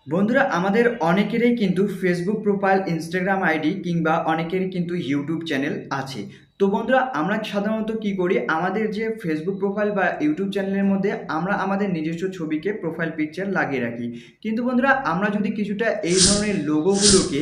বন্ধুরা আমাদের অনেকেরই কিন্তু ফেসবুক প্রোফাইল, ইনস্টাগ্রাম আইডি কিংবা অনেকেরই কিন্তু ইউটিউব চ্যানেল আছে। তো বন্ধুরা আমরা সাধারণত কি করি, আমাদের যে ফেসবুক প্রোফাইল বা ইউটিউব চ্যানেলের মধ্যে আমরা আমাদের নিজস্ব ছবিকে প্রোফাইল পিকচার লাগিয়ে রাখি। কিন্তু বন্ধুরা আমরা যদি কিছুটা এই ধরনের লোগোগুলোকে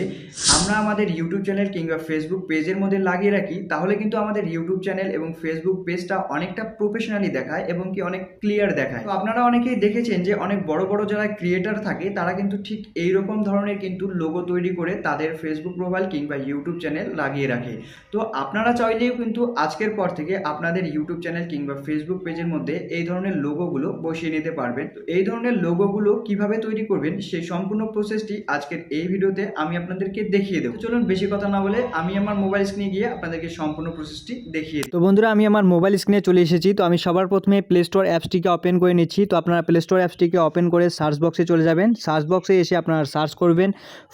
আমরা আমাদের ইউটিউব চ্যানেল কিংবা ফেসবুক পেজের মধ্যে লাগিয়ে রাখি, তাহলে কিন্তু আমাদের ইউটিউব চ্যানেল এবং ফেসবুক পেজটা অনেকটা প্রফেশনালি দেখায় এবং কি অনেক ক্লিয়ার দেখায়। তো আপনারা অনেকেই দেখেছেন যে অনেক বড় বড় যারা ক্রিয়েটার থাকে তারা কিন্তু ঠিক এইরকম ধরনের কিন্তু লোগো তৈরি করে তাদের ফেসবুক প্রোফাইল কিংবা ইউটিউব চ্যানেল লাগিয়ে রাখে। তো আপনারা চাইলেও কিন্তু আজকের পর থেকে আপনাদের ইউটিউব চ্যানেল কিংবা ফেসবুক পেজের মধ্যে এই ধরনের লোগোগুলো বসিয়ে নিতে পারবেন। তো এই ধরনের লোগোগুলো কিভাবে তৈরি করবেন সেই সম্পূর্ণ প্রসেসটি আজকের এই ভিডিওতে আমি আপনাদেরকে দেখিয়ে দেবো। চলুন বেশি কথা না বলে আমি আমার মোবাইল স্ক্রিনে গিয়ে আপনাদেরকে সম্পূর্ণ প্রসেসটি দেখিয়ে দেব। তো বন্ধুরা আমি আমার মোবাইল স্ক্রিনে চলে এসেছি। তো আমি সবার প্রথমে প্লে স্টোর অ্যাপসটিকে ওপেন করে নিচ্ছি। তো আপনারা প্লে স্টোর অ্যাপসটিকে ওপেন করে সার্চ বক্সে চলে যাবেন। সার্চ বক্সে এসে আপনারা সার্চ করবেন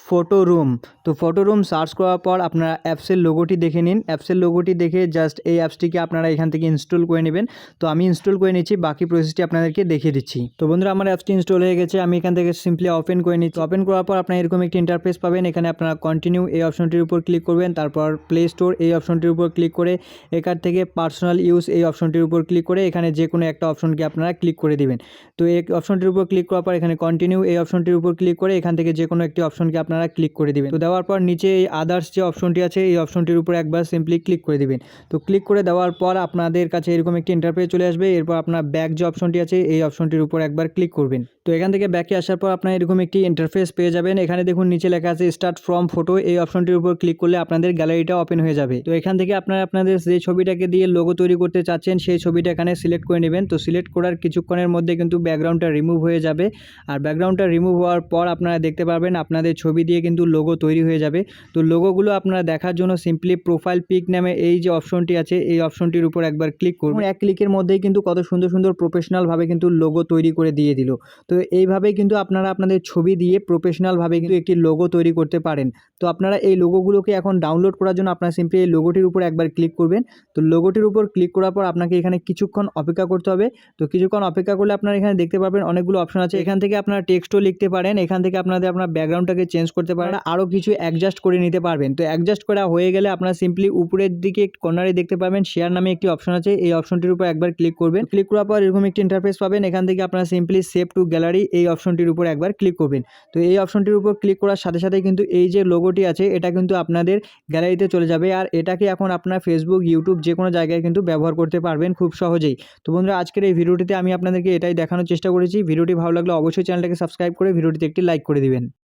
ফটো রুম। তো ফটো রুম সার্চ করার পর আপনারা অ্যাপসের লোগোটি দেখে নিন। অ্যাপসের লোগোটি দেখে জাস্ট এই অ্যাপসটিকে আপনারা এখান থেকে ইনস্টল করে নেবেন। তো আমি ইনস্টল করে নিচ্ছি, বাকি প্রসেসটি আপনাদেরকে দেখিয়ে দিচ্ছি। তো বন্ধুরা আমার অ্যাপসটি ইনস্টল হয়ে গেছে, আমি এখান থেকে সিম্পলি ওপেন করে নিচ্ছি। ওপেন করার পর আপনারা এরকম একটি ইন্টারফেস পাবেন। এখানে আপনারা কন্টিনিউ এই অপশনটির উপর ক্লিক করবেন, তারপর প্লে স্টোর এই অপশনটির উপর ক্লিক করে এখান থেকে পার্সোনাল ইউজ এই অপশনটির উপর ক্লিক করে এখানে যে কোনো একটা অপশনকে আপনারা ক্লিক করে দিবেন। তো এই অপশনটির উপর ক্লিক করার পর এখানে কন্টিনিউ এই অপশনটির উপর ক্লিক করে এখান থেকে যে কোনো একটি অপশনকে আপনারা ক্লিক করে দিবেন। তো দেওয়ার পর নিচে এই আদার্স যে অপশনটি আছে এই অপশনটির উপর একবার সিম্পলি ক্লিক করে দিবেন। তো ক্লিক করে দেওয়ার পর আপনাদের কাছে এরকম একটি ইন্টারফেস চলে আসবে। এরপর আপনার ব্যাক যে অপশনটি আছে এই অপশনটির উপর একবার ক্লিক করবেন। তো এখান থেকে ব্যাকে আসার পর আপনারা এরকম একটি ইন্টারফেস পেয়ে যাবেন। এখানে দেখুন নিচে লেখা আছে স্টার্ট ফ্রম ফটো, এই অপশনটির উপর ক্লিক করলে আপনাদের গ্যালারিটা ওপেন হয়ে যাবে। তো এখান থেকে আপনারা আপনাদের যে ছবিটাকে দিয়ে লোগো তৈরি করতে চাচ্ছেন সেই ছবিটা এখানে সিলেক্ট করে নেবেন। তো সিলেক্ট করার কিছুক্ষণের মধ্যে কিন্তু ব্যাকগ্রাউন্ডটা রিমুভ হয়ে যাবে। আর ব্যাকগ্রাউন্ডটা রিমুভ হওয়ার পর আপনারা দেখতে পারবেন আপনাদের ছবি দিয়ে কিন্তু লোগো তৈরি হয়ে যাবে। তো লোগোগুলো আপনারা দেখার জন্য সিম্পলি প্রোফাইল পিক নামে এই যে অপশনটি আছে এই অপশনটির উপর একবার ক্লিক করুন। এক ক্লিকের মধ্যেই কিন্তু কত সুন্দর সুন্দর প্রফেশনালভাবে কিন্তু লোগো তৈরি করে দিয়ে দিল। তো এইভাবেই কিন্তু আপনারা আপনাদের ছবি দিয়ে প্রফেশনালভাবে কিন্তু একটি লোগো তৈরি করতে পারেন। তো আপনারা এই লোগোগুলোকে এখন ডাউনলোড করার জন্য আপনারা সিম্পলি এই লোগোটির উপর একবার ক্লিক করবেন। তো লোগোটির উপর ক্লিক করার পর আপনাকে এখানে কিছুক্ষণ অপেক্ষা করতে হবে। তো কিছুক্ষণ অপেক্ষা করলে আপনারা এখানে দেখতে পাবেন অনেকগুলো অপশন আছে। এখান থেকে আপনারা টেক্সটও লিখতে পারেন, এখান থেকে আপনাদের আপনার ব্যাকগ্রাউন্ডটাকে চেঞ্জ করতে পারেন, আরও কিছু অ্যাডজাস্ট করে নিতে পারবেন। তো অ্যাডজাস্ট করা হয়ে গেলে আপনারা সিম্পলি উপরের দিকে কর্নারে দেখতে পাবেন শেয়ার নামে একটি অপশন আছে, এই অপশনটির উপর একবার ক্লিক করবেন। ক্লিক করার পর এরকম একটি ইন্টারফেস পাবেন। এখান থেকে আপনারা সিম্পলি সেভ টু গ্যালারি এই অপশনটির উপর একবার ক্লিক করবেন। তো এই অপশনটির উপর ক্লিক করার সাথে সাথে কিন্তু এই যে লোগোটি আছে এটা কিন্তু আপনাদের গ্যালারিতে চলে যাবে। আর এটাকে এখন আপনার ফেসবুক, ইউটিউব যে কোনো জায়গায় কিন্তু ব্যবহার করতে পারবেন খুব সহজেই। তো বন্ধুরা আজকের এই ভিডিওটিতে আমি আপনাদেরকে এটাই দেখানোর চেষ্টা করেছি। ভিডিওটি ভালো লাগলে অবশ্যই চ্যানেলটাকে সাবস্ক্রাইব করে ভিডিওটিতে একটি লাইক করে দিবেন।